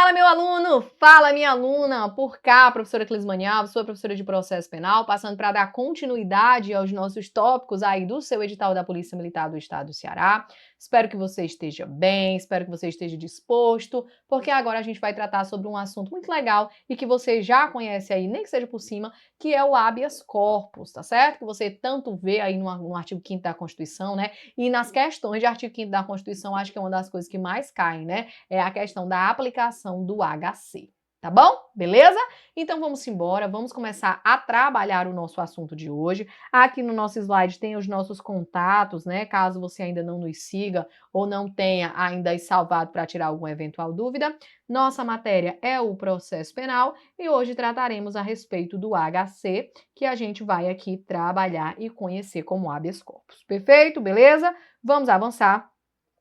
Fala, meu aluno! Fala, minha aluna! Por cá, professora Clismane Alves, sua professora de processo penal, passando para dar continuidade aos nossos tópicos aí do seu edital da Polícia Militar do Estado do Ceará. Espero que você esteja bem, espero que você esteja disposto, porque agora a gente vai tratar sobre um assunto muito legal e que você já conhece aí, nem que seja por cima, que é o habeas corpus, tá certo? Que você tanto vê aí no artigo 5º da Constituição, né? E nas questões de artigo 5º da Constituição, acho que é uma das coisas que mais caem, né? É a questão da aplicação do HC. Tá bom? Beleza? Então vamos embora, vamos começar a trabalhar o nosso assunto de hoje. Aqui no nosso slide tem os nossos contatos, né? Caso você ainda não nos siga ou não tenha ainda salvado para tirar alguma eventual dúvida. Nossa matéria é o processo penal e hoje trataremos a respeito do HC, que a gente vai aqui trabalhar e conhecer como habeas corpus. Perfeito? Beleza? Vamos avançar.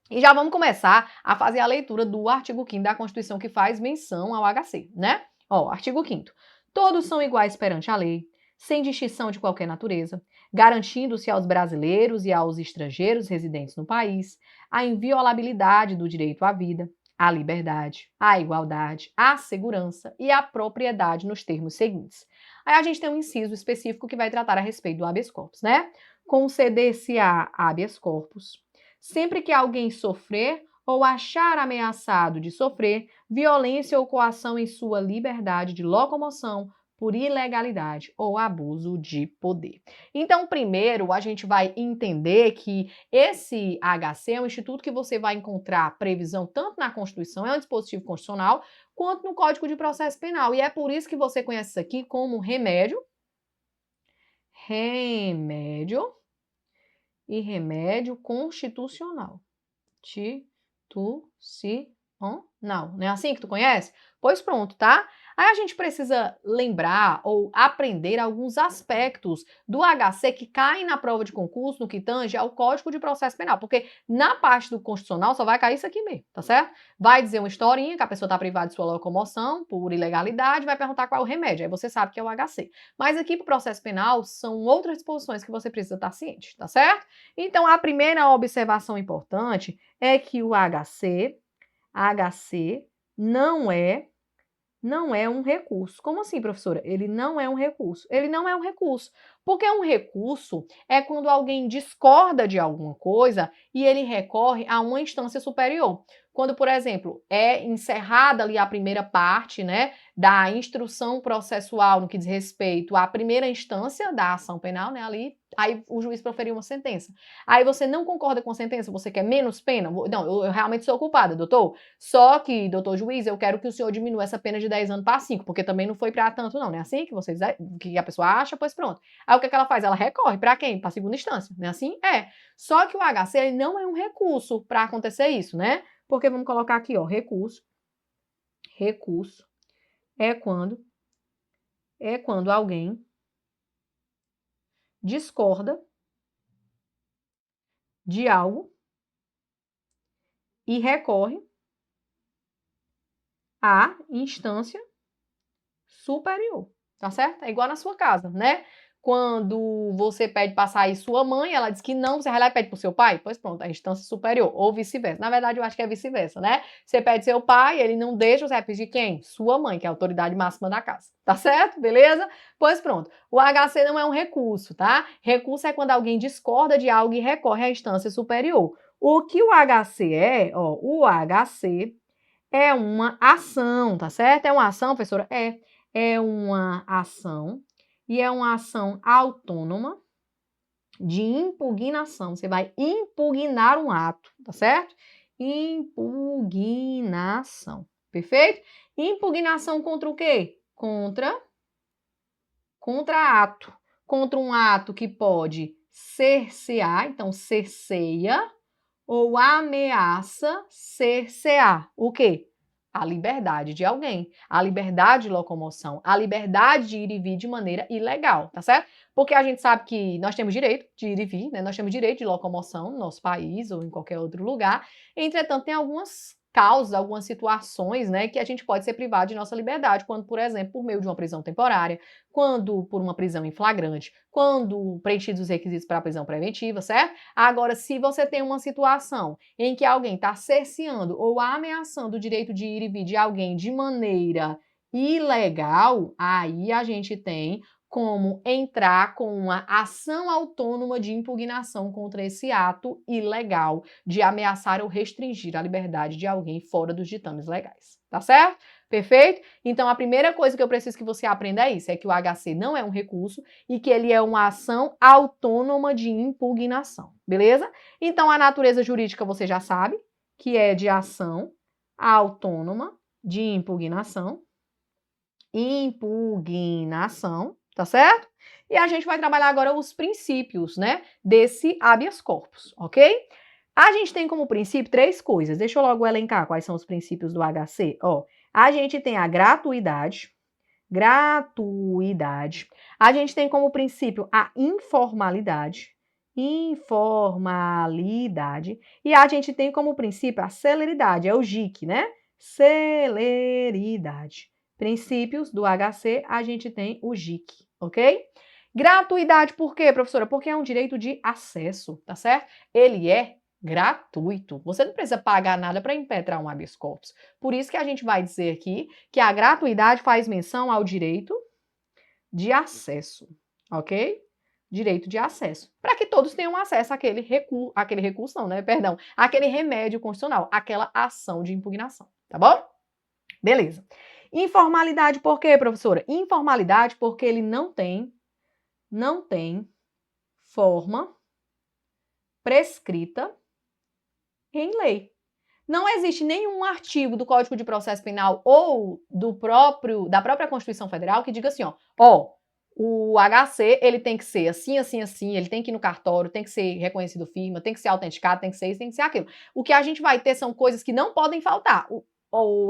E já vamos começar a fazer a leitura do artigo 5º da Constituição que faz menção ao HC, né? Ó, artigo 5º. Todos são iguais perante a lei, sem distinção de qualquer natureza, garantindo-se aos brasileiros e aos estrangeiros residentes no país a inviolabilidade do direito à vida, à liberdade, à igualdade, à segurança e à propriedade nos termos seguintes. Aí a gente tem um inciso específico que vai tratar a respeito do habeas corpus, né? Conceder-se-á habeas corpus sempre que alguém sofrer ou achar ameaçado de sofrer violência ou coação em sua liberdade de locomoção por ilegalidade ou abuso de poder. Então, primeiro, a gente vai entender que esse HC é um instituto que você vai encontrar previsão tanto na Constituição, é um dispositivo constitucional, quanto no Código de Processo Penal. E é por isso que você conhece isso aqui como remédio e remédio constitucional. Não é assim que tu conhece? Pois pronto, tá? Aí a gente precisa lembrar ou aprender alguns aspectos do HC que caem na prova de concurso, no que tange ao Código de Processo Penal, porque na parte do constitucional só vai cair isso aqui mesmo, tá certo? Vai dizer uma historinha que a pessoa está privada de sua locomoção por ilegalidade, vai perguntar qual é o remédio, aí você sabe que é o HC. Mas aqui pro processo penal são outras disposições que você precisa estar ciente, tá certo? Então a primeira observação importante é que o HC não é um recurso. Como assim, professora? Ele não é um recurso. Ele não é um recurso. Porque um recurso é quando alguém discorda de alguma coisa e ele recorre a uma instância superior. Quando, por exemplo, é encerrada ali a primeira parte, né, da instrução processual no que diz respeito à primeira instância da ação penal, né, ali, aí o juiz proferiu uma sentença. Aí você não concorda com a sentença, você quer menos pena? Não, eu realmente sou culpada, doutor. Só que, doutor juiz, eu quero que o senhor diminua essa pena de 10 anos para 5, porque também não foi para tanto não, né? Assim que a pessoa acha, pois pronto. Aí o que ela faz? Ela recorre para quem? Para a segunda instância, né? Assim? É. Só que o HC ele não é um recurso para acontecer isso, né? Porque vamos colocar aqui, ó, recurso. Recurso é quando alguém discorda de algo e recorre à instância superior, tá certo? É igual na sua casa, né? Quando você pede para sair sua mãe, ela diz que não, você vai lá e pede pro seu pai? Pois pronto, a instância superior, ou vice-versa. Na verdade, eu acho que é vice-versa, né? Você pede seu pai, ele não deixa, você vai pedir quem? Sua mãe, que é a autoridade máxima da casa. Tá certo? Beleza? Pois pronto. O HC não é um recurso, tá? Recurso é quando alguém discorda de algo e recorre à instância superior. O que o HC é? Ó, o HC é uma ação, tá certo? É uma ação, professora? É uma ação e é uma ação autônoma de impugnação. Você vai impugnar um ato, tá certo? Impugnação, perfeito? Impugnação contra o quê? Contra ato. Contra um ato que pode cercear, então cerceia, ou ameaça cercear. O quê? A liberdade de alguém, a liberdade de locomoção, a liberdade de ir e vir de maneira ilegal, tá certo? Porque a gente sabe que nós temos direito de ir e vir, né? Nós temos direito de locomoção no nosso país ou em qualquer outro lugar. Entretanto, tem algumas causas, algumas situações, né, que a gente pode ser privado de nossa liberdade, quando, por exemplo, por meio de uma prisão temporária, quando por uma prisão em flagrante, quando preenchidos os requisitos para a prisão preventiva, certo? Agora, se você tem uma situação em que alguém está cerceando ou ameaçando o direito de ir e vir de alguém de maneira ilegal, aí a gente tem como entrar com uma ação autônoma de impugnação contra esse ato ilegal de ameaçar ou restringir a liberdade de alguém fora dos ditames legais. Tá certo? Perfeito? Então, a primeira coisa que eu preciso que você aprenda é isso, é que o HC não é um recurso e que ele é uma ação autônoma de impugnação, beleza? Então, a natureza jurídica você já sabe, que é de ação autônoma de impugnação. Tá certo? E a gente vai trabalhar agora os princípios, né, desse habeas corpus, ok? A gente tem como princípio 3 coisas. Deixa eu logo elencar quais são os princípios do HC. Ó, a gente tem a gratuidade. A gente tem como princípio a informalidade. E a gente tem como princípio a celeridade, é o JIC, né? Celeridade. Princípios do HC, a gente tem o JIC, ok? Gratuidade por quê, professora? Porque é um direito de acesso, tá certo? Ele é gratuito. Você não precisa pagar nada para impetrar um habeas corpus. Por isso que a gente vai dizer aqui que a gratuidade faz menção ao direito de acesso, ok? Direito de acesso. Para que todos tenham acesso àquele recurso não, né? Perdão, àquele remédio constitucional, àquela ação de impugnação, tá bom? Beleza. Informalidade por quê, professora? Informalidade porque ele não tem forma prescrita em lei. Não existe nenhum artigo do Código de Processo Penal ou da própria Constituição Federal que diga assim, ó, o HC, ele tem que ser assim, assim, assim, ele tem que ir no cartório, tem que ser reconhecido firma, tem que ser autenticado, tem que ser isso, tem que ser aquilo. O que a gente vai ter são coisas que não podem faltar.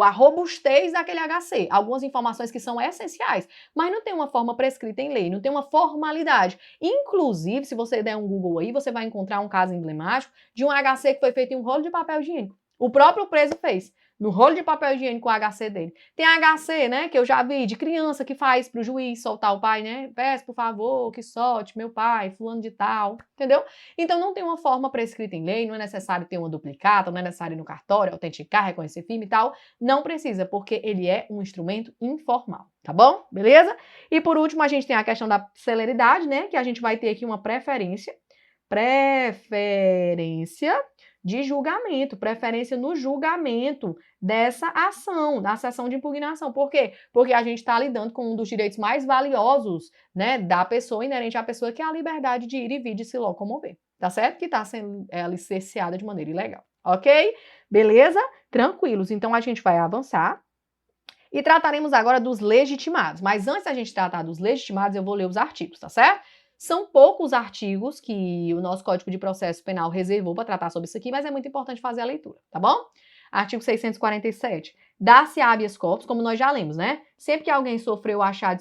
A robustez daquele HC, algumas informações que são essenciais, mas não tem uma forma prescrita em lei, não tem uma formalidade. Inclusive, se você der um Google aí, você vai encontrar um caso emblemático de um HC que foi feito em um rolo de papel higiênico. O próprio preso fez, no rolo de papel higiênico, o HC dele. Tem HC, né, que eu já vi, de criança que faz pro juiz soltar o pai, né? Peço, por favor, que solte meu pai, fulano de tal, entendeu? Então, não tem uma forma prescrita em lei, não é necessário ter uma duplicata, não é necessário ir no cartório, autenticar, reconhecer firme e tal. Não precisa, porque ele é um instrumento informal, tá bom? Beleza? E por último, a gente tem a questão da celeridade, né, que a gente vai ter aqui uma preferência de julgamento, preferência no julgamento dessa ação, da sessão de impugnação. Por quê? Porque a gente está lidando com um dos direitos mais valiosos, né, da pessoa, inerente à pessoa, que é a liberdade de ir e vir, de se locomover, tá certo? Que está sendo cerceada de maneira ilegal, ok? Beleza? Tranquilos. Então, a gente vai avançar e trataremos agora dos legitimados. Mas antes da gente tratar dos legitimados, eu vou ler os artigos, tá certo? São poucos artigos que o nosso Código de Processo Penal reservou para tratar sobre isso aqui, mas é muito importante fazer a leitura, tá bom? Artigo 647. Dá-se habeas corpus, como nós já lemos, né? Sempre que alguém sofreu ou achar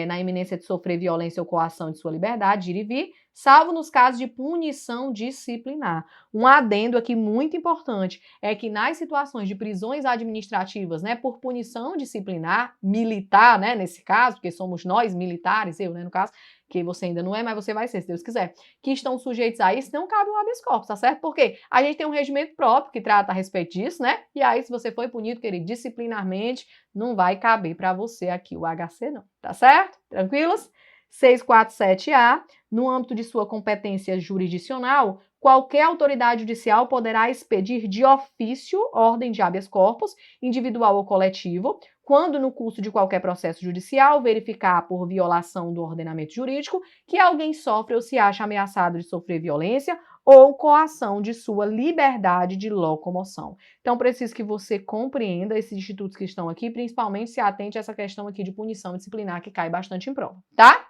na iminência de sofrer violência ou coação de sua liberdade, de ir e vir, salvo nos casos de punição disciplinar. Um adendo aqui muito importante é que nas situações de prisões administrativas, né, por punição disciplinar, militar, né, nesse caso, porque somos nós militares, eu, né, no caso, que você ainda não é, mas você vai ser, se Deus quiser, que estão sujeitos a isso, não cabe o habeas corpus, tá certo? Porque a gente tem um regimento próprio que trata a respeito disso, né? E aí, se você foi punido, querido, disciplinarmente, não vai caber para você aqui o HC, não, tá certo? Tranquilos? 647A, no âmbito de sua competência jurisdicional, qualquer autoridade judicial poderá expedir de ofício ordem de habeas corpus, individual ou coletivo, quando no curso de qualquer processo judicial verificar por violação do ordenamento jurídico que alguém sofre ou se acha ameaçado de sofrer violência ou coação de sua liberdade de locomoção. Então, preciso que você compreenda esses institutos que estão aqui, principalmente se atente a essa questão aqui de punição disciplinar que cai bastante em prova, tá?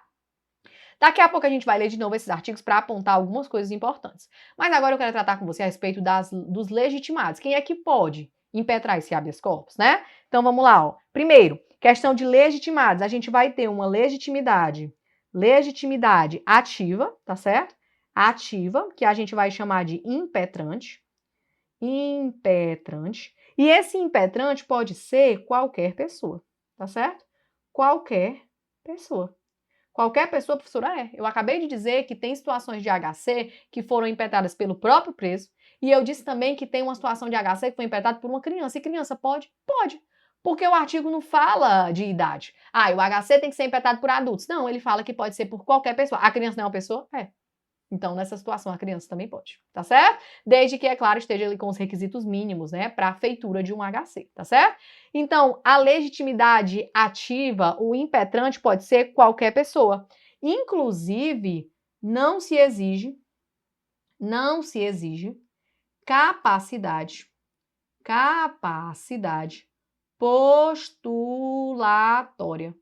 Daqui a pouco a gente vai ler de novo esses artigos para apontar algumas coisas importantes. Mas agora eu quero tratar com você a respeito dos legitimados. Quem é que pode impetrar esse habeas corpus, né? Então vamos lá, ó. Primeiro, questão de legitimados. A gente vai ter uma legitimidade ativa, tá certo? Ativa, que a gente vai chamar de impetrante. E esse impetrante pode ser qualquer pessoa, tá certo? Qualquer pessoa. Qualquer pessoa, professora, eu acabei de dizer que tem situações de HC que foram impetradas pelo próprio preso, e eu disse também que tem uma situação de HC que foi impetrada por uma criança. E criança pode? Pode. Porque o artigo não fala de idade. O HC tem que ser impetrado por adultos. Não, ele fala que pode ser por qualquer pessoa. A criança não é uma pessoa? É. Então, nessa situação, a criança também pode, tá certo? Desde que, é claro, esteja ali com os requisitos mínimos, né, para a feitura de um HC, tá certo? Então, a legitimidade ativa, o impetrante pode ser qualquer pessoa. Inclusive, não se exige capacidade postulatória.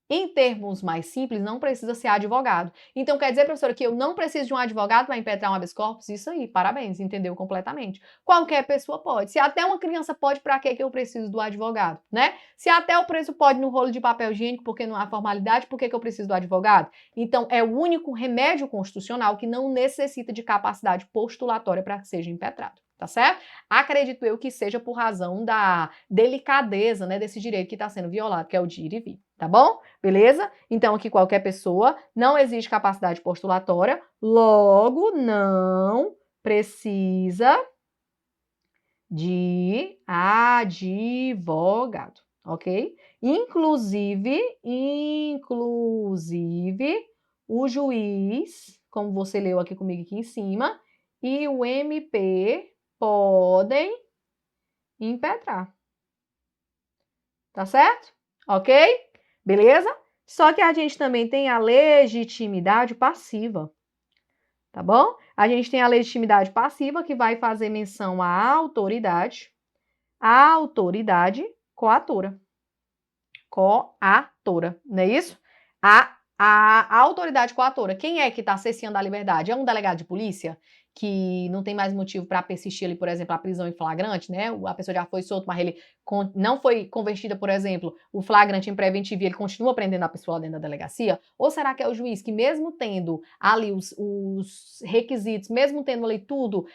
Em termos mais simples, não precisa ser advogado. Então, quer dizer, professora, que eu não preciso de um advogado para impetrar um habeas corpus? Isso aí, parabéns, entendeu completamente. Qualquer pessoa pode. Se até uma criança pode, para que eu preciso do advogado, né? Se até o preso pode no rolo de papel higiênico, porque não há formalidade, por que eu preciso do advogado? Então, é o único remédio constitucional que não necessita de capacidade postulatória para que seja impetrado. Tá certo? Acredito eu que seja por razão da delicadeza, né, desse direito que está sendo violado, que é o de ir e vir, tá bom? Beleza? Então, aqui qualquer pessoa, não existe capacidade postulatória, logo não precisa de advogado, ok? Inclusive, o juiz, como você leu aqui comigo aqui em cima, e o MP podem impetrar. Tá certo? Ok? Beleza? Só que a gente também tem a legitimidade passiva. Tá bom? A gente tem a legitimidade passiva que vai fazer menção à autoridade coatora. Coatora, não é isso? A autoridade coatora, quem é que está cesseando a liberdade? É um delegado de polícia que não tem mais motivo para persistir ali, por exemplo, a prisão em flagrante, né? A pessoa já foi solta, mas ele não foi convertida, por exemplo, o flagrante em preventivo e ele continua prendendo a pessoa dentro da delegacia? Ou será que é o juiz que, mesmo tendo ali os requisitos, mesmo tendo ali tudo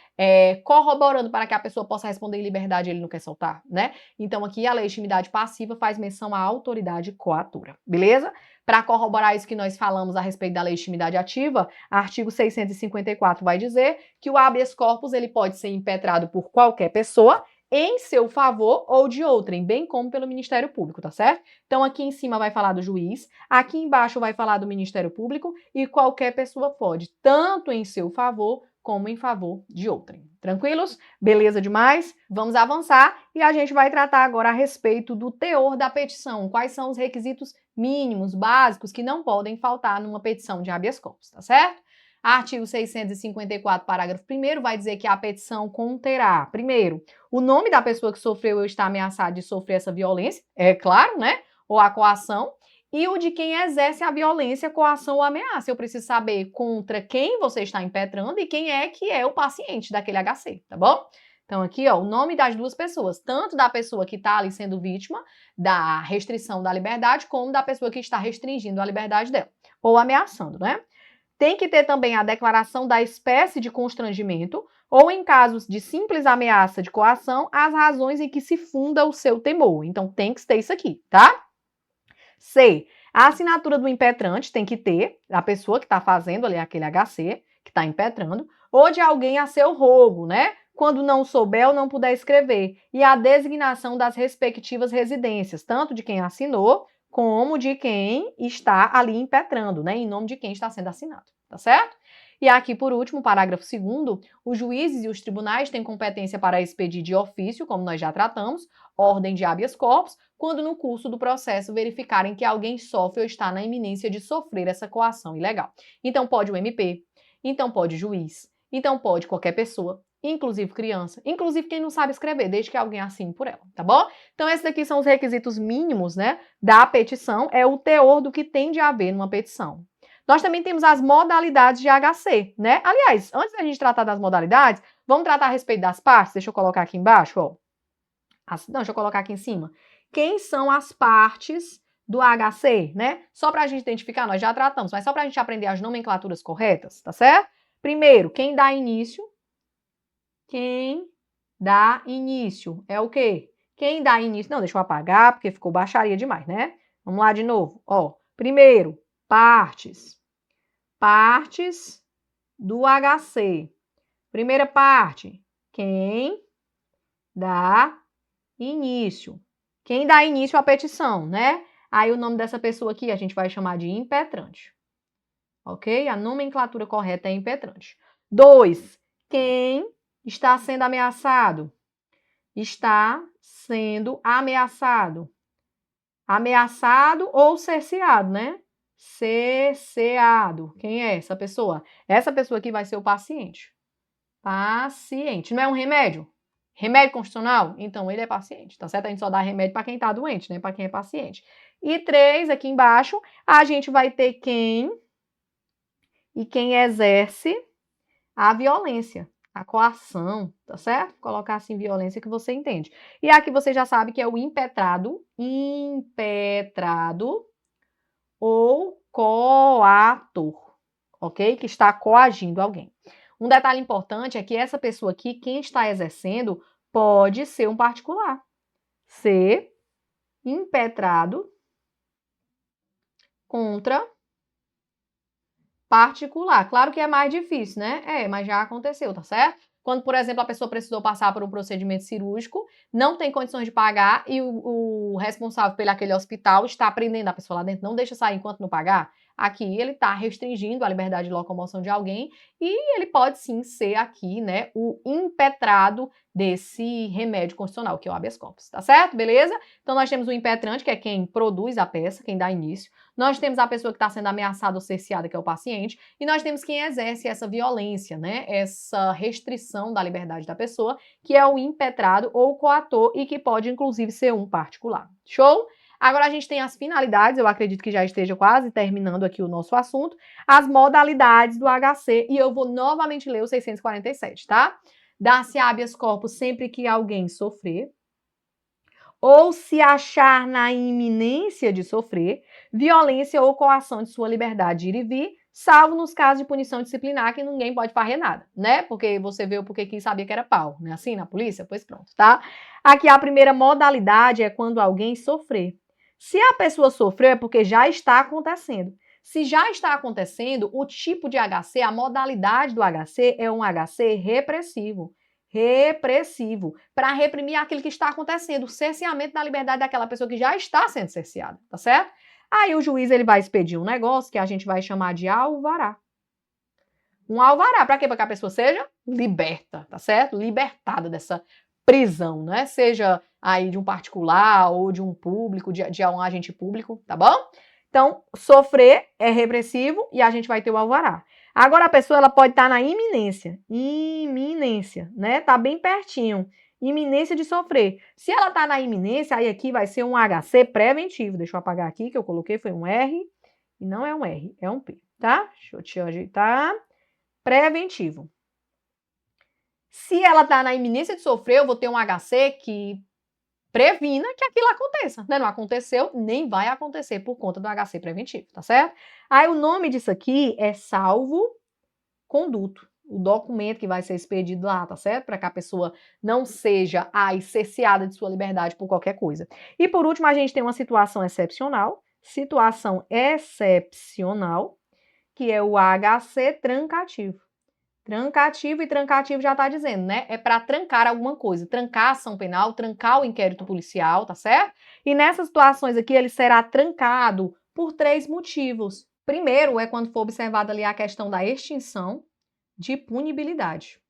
corroborando para que a pessoa possa responder em liberdade, ele não quer soltar, né? Então, aqui a legitimidade passiva faz menção à autoridade coatora, beleza? Para corroborar isso que nós falamos a respeito da legitimidade ativa, artigo 654 vai dizer que o habeas corpus ele pode ser impetrado por qualquer pessoa em seu favor ou de outrem, bem como pelo Ministério Público, tá certo? Então, aqui em cima vai falar do juiz, aqui embaixo vai falar do Ministério Público e qualquer pessoa pode, tanto em seu favor como em favor de outrem. Tranquilos? Beleza demais? Vamos avançar e a gente vai tratar agora a respeito do teor da petição. Quais são os requisitos mínimos, básicos, que não podem faltar numa petição de habeas corpus, tá certo? Artigo 654, parágrafo 1º, vai dizer que a petição conterá, primeiro, o nome da pessoa que sofreu ou está ameaçada de sofrer essa violência, é claro, né? Ou a coação, e o de quem exerce a violência, coação ou ameaça. Eu preciso saber contra quem você está impetrando e quem é que é o paciente daquele HC, tá bom? Então, aqui, ó, o nome das duas pessoas, tanto da pessoa que está ali sendo vítima da restrição da liberdade, como da pessoa que está restringindo a liberdade dela, ou ameaçando, né? Tem que ter também a declaração da espécie de constrangimento, ou em casos de simples ameaça de coação, as razões em que se funda o seu temor. Então, tem que ter isso aqui, tá? C. A assinatura do impetrante tem que ter, a pessoa que está fazendo ali aquele HC, que está impetrando, ou de alguém a seu rogo, né? Quando não souber ou não puder escrever. E a designação das respectivas residências, tanto de quem assinou, como de quem está ali impetrando, né? Em nome de quem está sendo assinado, tá certo? E aqui, por último, o parágrafo 2º, os juízes e os tribunais têm competência para expedir de ofício, como nós já tratamos, ordem de habeas corpus, quando no curso do processo verificarem que alguém sofre ou está na iminência de sofrer essa coação ilegal. Então pode o MP, então pode o juiz, então pode qualquer pessoa, inclusive criança, inclusive quem não sabe escrever, desde que alguém assine por ela, tá bom? Então esses daqui são os requisitos mínimos, né, da petição, é o teor do que tem de haver numa petição. Nós também temos as modalidades de HC, né? Aliás, antes da gente tratar das modalidades, vamos tratar a respeito das partes? Deixa eu colocar aqui embaixo, ó. Não, deixa eu colocar aqui em cima. Quem são as partes do HC, né? Só para a gente identificar, nós já tratamos, mas só para a gente aprender as nomenclaturas corretas, tá certo? Primeiro, quem dá início dá início. É o quê? Quem dá início... Não, deixa eu apagar, porque ficou baixaria demais, né? Vamos lá de novo. Ó, primeiro, partes. Partes do HC. Primeira parte, quem dá início. Quem dá início à petição, né? Aí o nome dessa pessoa aqui a gente vai chamar de impetrante. Ok? A nomenclatura correta é impetrante. 2. Quem está sendo ameaçado? Está sendo ameaçado. Ameaçado ou cerceado, né? Cerceado. Quem é essa pessoa? Essa pessoa aqui vai ser o paciente. Paciente. Não é um remédio? Remédio constitucional? Então, ele é paciente, tá certo? A gente só dá remédio para quem tá doente, né? Para quem é paciente. E 3, aqui embaixo, a gente vai ter quem e quem exerce a violência, a coação, tá certo? Vou colocar assim violência que você entende. E aqui você já sabe que é o impetrado ou coator, ok? Que está coagindo alguém. Um detalhe importante é que essa pessoa aqui, quem está exercendo, pode ser um particular. Ser impetrado contra particular. Claro que é mais difícil, né? Mas já aconteceu, tá certo? Quando, por exemplo, a pessoa precisou passar por um procedimento cirúrgico, não tem condições de pagar e o responsável pelo aquele hospital está prendendo a pessoa lá dentro, não deixa sair enquanto não pagar. Aqui ele está restringindo a liberdade de locomoção de alguém e ele pode sim ser aqui, né, o impetrado desse remédio constitucional, que é o habeas corpus, tá certo? Beleza? Então nós temos o impetrante, que é quem produz a peça, quem dá início. Nós temos a pessoa que está sendo ameaçada ou cerceada, que é o paciente, e nós temos quem exerce essa violência, né? Essa restrição da liberdade da pessoa, que é o impetrado ou coator e que pode, inclusive, ser um particular. Show? Agora a gente tem as finalidades, eu acredito que já esteja quase terminando aqui o nosso assunto, as modalidades do HC, e eu vou novamente ler o 647, tá? Dá-se habeas corpus sempre que alguém sofrer, ou se achar na iminência de sofrer, violência ou coação de sua liberdade de ir e vir, salvo nos casos de punição disciplinar que ninguém pode fazer nada, né? Porque você viu porque quem sabia que era pau, né? Assim, na polícia? Pois pronto, tá? Aqui a primeira modalidade é quando alguém sofrer. Se a pessoa sofreu é porque já está acontecendo. Se já está acontecendo, o tipo de HC, a modalidade do HC é um HC repressivo. Repressivo, para reprimir aquilo que está acontecendo, o cerceamento da liberdade daquela pessoa que já está sendo cerceada, tá certo? Aí o juiz ele vai expedir um negócio que a gente vai chamar de alvará. Um alvará, para quê? Para que a pessoa seja liberta, tá certo? Libertada dessa prisão, né? Seja aí de um particular ou de um público, de um agente público, tá bom? Então, sofrer é repressivo e a gente vai ter o alvará. Agora, a pessoa ela pode estar na iminência, né? Tá bem pertinho, iminência de sofrer. Se ela tá na iminência, aí aqui vai ser um HC preventivo. Deixa eu apagar aqui, que eu coloquei, foi um R, e não é um R, é um P, tá? Deixa eu te ajeitar. Preventivo. Se ela tá na iminência de sofrer, eu vou ter um HC que previna que aquilo aconteça, né? Não aconteceu, nem vai acontecer por conta do HC preventivo, tá certo? Aí o nome disso aqui é salvo-conduto, o documento que vai ser expedido lá, tá certo? Para que a pessoa não seja aí cerceada de sua liberdade por qualquer coisa. E por último, a gente tem uma situação excepcional, que é o HC trancativo. Trancativo e trancativo já tá dizendo, né? É para trancar alguma coisa, trancar a ação penal, trancar o inquérito policial, tá certo? E nessas situações aqui ele será trancado por 3 motivos. Primeiro é quando for observada ali a questão da extinção de punibilidade.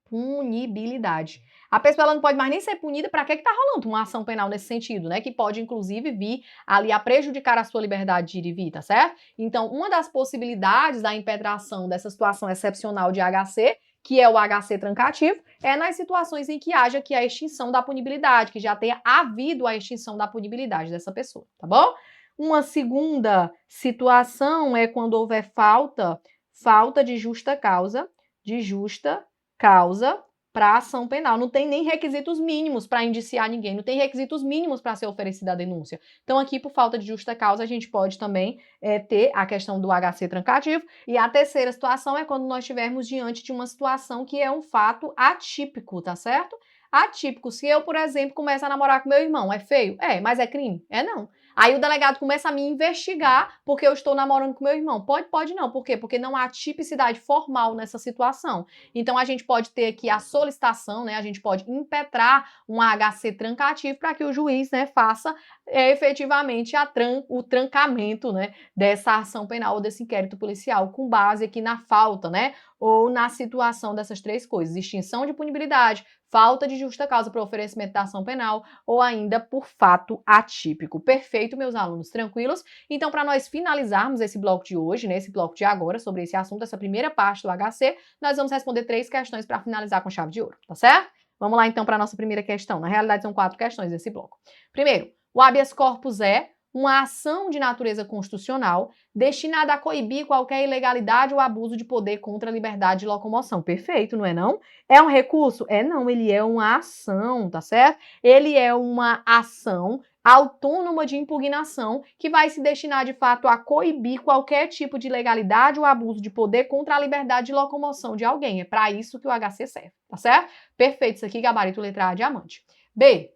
Punibilidade. A pessoa ela não pode mais nem ser punida, para que tá rolando uma ação penal nesse sentido, né? Que pode, inclusive, vir ali a prejudicar a sua liberdade de ir e vir, tá certo? Então, uma das possibilidades da impetração dessa situação excepcional de HC, que é o HC trancativo, é nas situações em que haja aqui a extinção da punibilidade, que já tenha havido a extinção da punibilidade dessa pessoa, tá bom? Uma segunda situação é quando houver falta de justa causa para ação penal. Não tem nem requisitos mínimos para indiciar ninguém, não tem requisitos mínimos para ser oferecida a denúncia. Então, aqui, por falta de justa causa, a gente pode também ter a questão do HC trancativo. E a terceira situação é quando nós estivermos diante de uma situação que é um fato atípico, tá certo? Atípico. Se eu, por exemplo, começo a namorar com meu irmão, é feio? É, mas é crime? É não. Aí o delegado começa a me investigar porque eu estou namorando com meu irmão. Pode não. Por quê? Porque não há tipicidade formal nessa situação. Então a gente pode ter aqui a solicitação, né? A gente pode impetrar um HC trancativo para que o juiz, né, faça efetivamente o trancamento, né, dessa ação penal ou desse inquérito policial com base aqui na falta, né, ou na situação dessas três coisas: extinção de punibilidade, falta de justa causa para o oferecimento da ação penal ou ainda por fato atípico. Perfeito, meus alunos, tranquilos? Então, para nós finalizarmos esse bloco de hoje, né, esse bloco de agora, sobre esse assunto, essa primeira parte do HC, nós vamos responder 3 questões para finalizar com chave de ouro, tá certo? Vamos lá, então, para a nossa primeira questão. Na realidade, são 4 questões nesse bloco. Primeiro, o habeas corpus é uma ação de natureza constitucional destinada a coibir qualquer ilegalidade ou abuso de poder contra a liberdade de locomoção. Perfeito, não é não? É um recurso? É não, ele é uma ação, tá certo? Ele é uma ação autônoma de impugnação que vai se destinar de fato a coibir qualquer tipo de ilegalidade ou abuso de poder contra a liberdade de locomoção de alguém. É para isso que o HC serve, tá certo? Perfeito, isso aqui, gabarito letra A, diamante. B.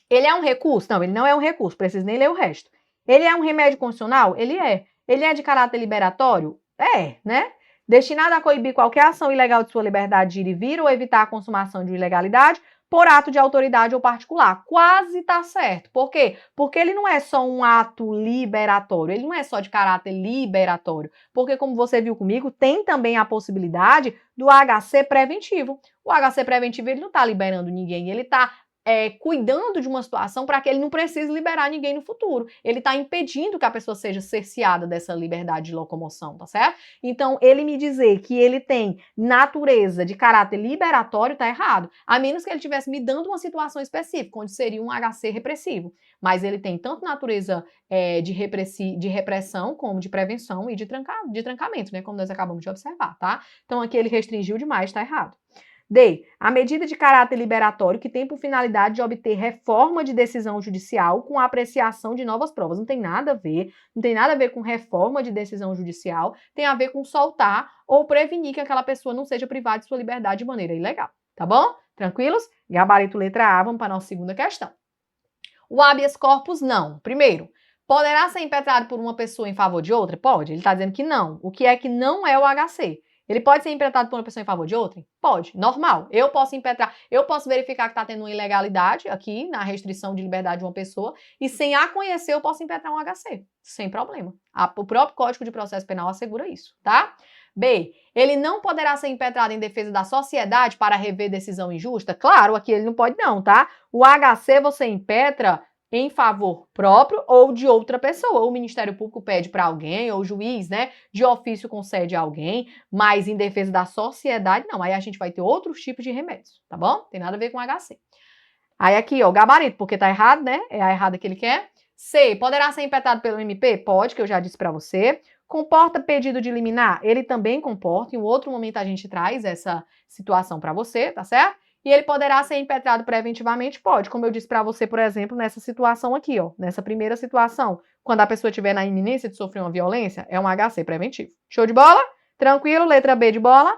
Ele é um recurso? Não, ele não é um recurso, preciso nem ler o resto. Ele é um remédio constitucional? Ele é. Ele é de caráter liberatório? É, né? Destinado a coibir qualquer ação ilegal de sua liberdade de ir e vir ou evitar a consumação de ilegalidade por ato de autoridade ou particular. Quase tá certo. Por quê? Porque ele não é só um ato liberatório, ele não é só de caráter liberatório. Porque, como você viu comigo, tem também a possibilidade do HC preventivo. O HC preventivo, ele não tá liberando ninguém, ele tá cuidando de uma situação para que ele não precise liberar ninguém no futuro. Ele está impedindo que a pessoa seja cerceada dessa liberdade de locomoção, tá certo? Então, ele me dizer que ele tem natureza de caráter liberatório tá errado, a menos que ele estivesse me dando uma situação específica, onde seria um HC repressivo. Mas ele tem tanto natureza de repressão, como de prevenção e de trancamento, né? Como nós acabamos de observar, tá? Então, aqui ele restringiu demais, tá errado. D. A medida de caráter liberatório que tem por finalidade de obter reforma de decisão judicial com a apreciação de novas provas. Não tem nada a ver, não tem nada a ver com reforma de decisão judicial, tem a ver com soltar ou prevenir que aquela pessoa não seja privada de sua liberdade de maneira ilegal. Tá bom? Tranquilos? Gabarito letra A, vamos para a nossa segunda questão. O habeas corpus, não. Primeiro, poderá ser impetrado por uma pessoa em favor de outra? Pode. Ele está dizendo que não. O que é que não é o HC? Ele pode ser impetrado por uma pessoa em favor de outra? Pode, normal. Eu posso impetrar, eu posso verificar que está tendo uma ilegalidade aqui na restrição de liberdade de uma pessoa e sem a conhecer eu posso impetrar um HC, sem problema. O próprio Código de Processo Penal assegura isso, tá? B. Ele não poderá ser impetrado em defesa da sociedade para rever decisão injusta? Claro, aqui ele não pode não, tá? O HC você impetra em favor próprio ou de outra pessoa. O Ministério Público pede para alguém, ou o juiz, né, de ofício concede a alguém, mas em defesa da sociedade, não. Aí a gente vai ter outros tipos de remédios, tá bom? Tem nada a ver com HC. Aí aqui, ó, o gabarito, porque tá errado, né? É a errada que ele quer. C. Poderá ser impetrado pelo MP? Pode, que eu já disse para você. Comporta pedido de liminar? Ele também comporta. Em um outro momento a gente traz essa situação para você, tá certo? E ele poderá ser impetrado preventivamente? Pode, como eu disse para você, por exemplo, nessa situação aqui, ó, nessa primeira situação, quando a pessoa estiver na iminência de sofrer uma violência, é um HC preventivo. Show de bola? Tranquilo? Letra B de bola.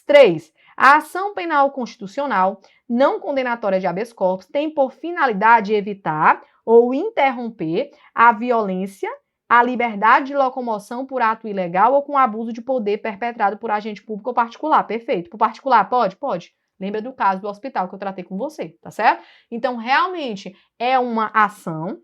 3. A ação penal constitucional não condenatória de habeas corpus tem por finalidade evitar ou interromper a violência, a liberdade de locomoção por ato ilegal ou com abuso de poder perpetrado por agente público ou particular. Perfeito. Por particular, pode? Pode. Lembra do caso do hospital que eu tratei com você, tá certo? Então, realmente, é uma ação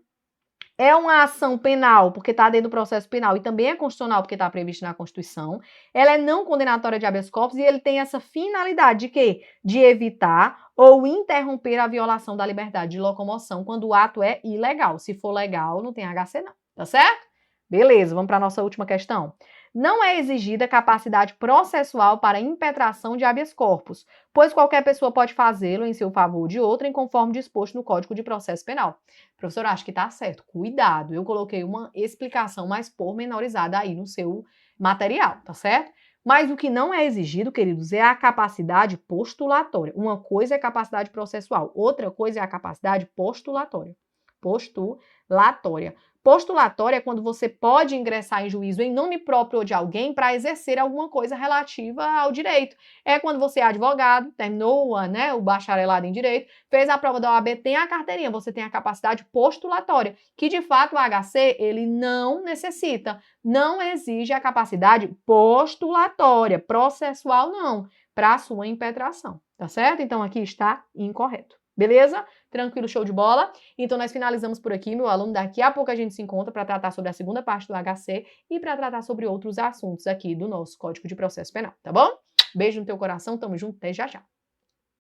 penal, porque está dentro do processo penal, e também é constitucional, porque está previsto na Constituição. Ela é não condenatória de habeas corpus e ele tem essa finalidade de quê? De evitar ou interromper a violação da liberdade de locomoção quando o ato é ilegal. Se for legal, não tem HC não, tá certo? Beleza, vamos para a nossa última questão. Não é exigida capacidade processual para impetração de habeas corpus, pois qualquer pessoa pode fazê-lo em seu favor ou de outra, conforme disposto no Código de Processo Penal. Professor, acho que tá certo. Cuidado, eu coloquei uma explicação mais pormenorizada aí no seu material, tá certo? Mas o que não é exigido, queridos, é a capacidade postulatória. Uma coisa é capacidade processual, outra coisa é a capacidade postulatória. Postulatória é quando você pode ingressar em juízo em nome próprio ou de alguém para exercer alguma coisa relativa ao direito. É quando você é advogado, terminou o bacharelado em direito, fez a prova da OAB, tem a carteirinha, você tem a capacidade postulatória, que de fato o HC ele não necessita, não exige a capacidade postulatória, processual não, para a sua impetração, tá certo? Então aqui está incorreto. Beleza? Tranquilo, show de bola? Então nós finalizamos por aqui, meu aluno. Daqui a pouco a gente se encontra para tratar sobre a segunda parte do HC e para tratar sobre outros assuntos aqui do nosso Código de Processo Penal, tá bom? Beijo no teu coração, tamo junto, até já já.